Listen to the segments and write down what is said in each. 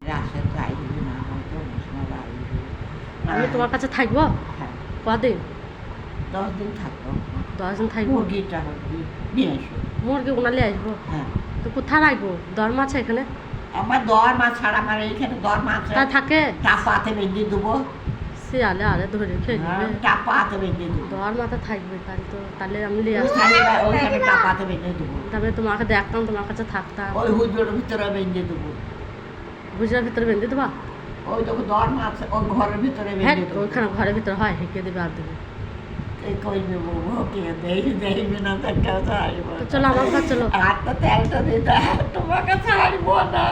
রাশেদ আইবে না হয়তো অনুষ্ঠান আইবে। আমি তোমার কাছে থাকবো হ্যাঁ, কদিন? 10 দিন থাকবো। 10 দিন থাকবো। মুরগিটা নিয়ে এসো। মুরগি উনালে আসবো। হ্যাঁ, তো কোথায় রাখবো? দরমা আছে এখানে? আমার দর মাছ ছাড়া আমার এইখানে দর মাছ তা থাকে? টাপাতে বেঁধে দেবো। শিয়ালে আরে ধরে খেয়ে নেবে। টাপাতে বেঁধে দেবো। দর মাথা থাকবে তাহলে আমি নিয়ে আসতাম। ওইখানে টাপাতে বেঁধে দেবো। তারপরে তোমাকে দেখতাম, তোমার কাছে থাকতাম। ওই হুজুরের ভিতরে বেঁধে দেবো। গুজরার ভিতরে বেঁধে দেবা? ওই দেখো দর মাছ ওই ঘরের ভিতরে হ্যাঁ, বেঁধে দেবো। ওইখানে ঘরের ভিতরে হয়, হেঁকে দেবে আর দেবে। এই কইবে বউ ওকে দেখবে না তাকে ছাড়িব। তো চলো আমার কাছে চলো। হাতটা তেলটা দিতে তোমাকে ছাড়িব না,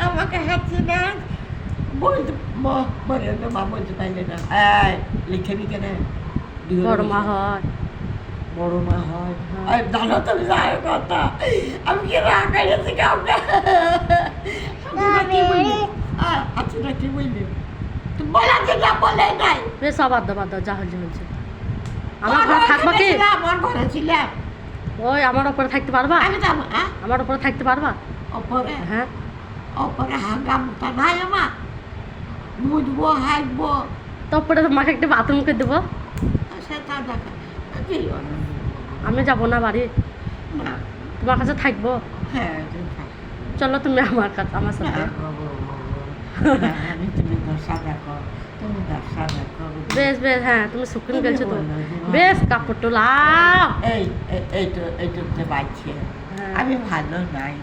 আমাকে হাঁচি না বলতে মরে মা বলতে পারলে না। লিখে নি কেন? বড় মা হয়। বড় মা হয়। জানো তুমি যায় কথা, আমি কি রাখা গেছি কাউকে? কি বললি? হাঁচিটা কি বললি? তুমি বলা যে না বলে নাই। বেশ আবার দাও যা হয়েছে। আমার ঘরে থাকবা কি? আমার ঘরে ছিলাম। ওই আমার ওপরে থাকতে পারবা? আমি যাবো। আমার ওপরে থাকতে পারবা? ওপরে হ্যাঁ। ওপরে হাঙ্গামটা নাই আমার, মুজবো হাঁকবো তো ওপরে তোমাকে একটা বাথরুম করে দেবো। সেটা দেখা কি আমি যাবো না বাড়ি, না। তোমার কাছে থাকবো। হ্যাঁ তুমি থাক। চলো তুমি আমার কাছে, আমার সাথে। আমি তুমি দশা দেখো, তুমি দশা দেখো। বেশ হ্যাঁ, তুমি শুকিয়ে তুমি গেছো তো। বলো যে বেশ কাপড় টোলাও। এইটুকতে বাঁচছে। হ্যাঁ। আমি ভালো নাই।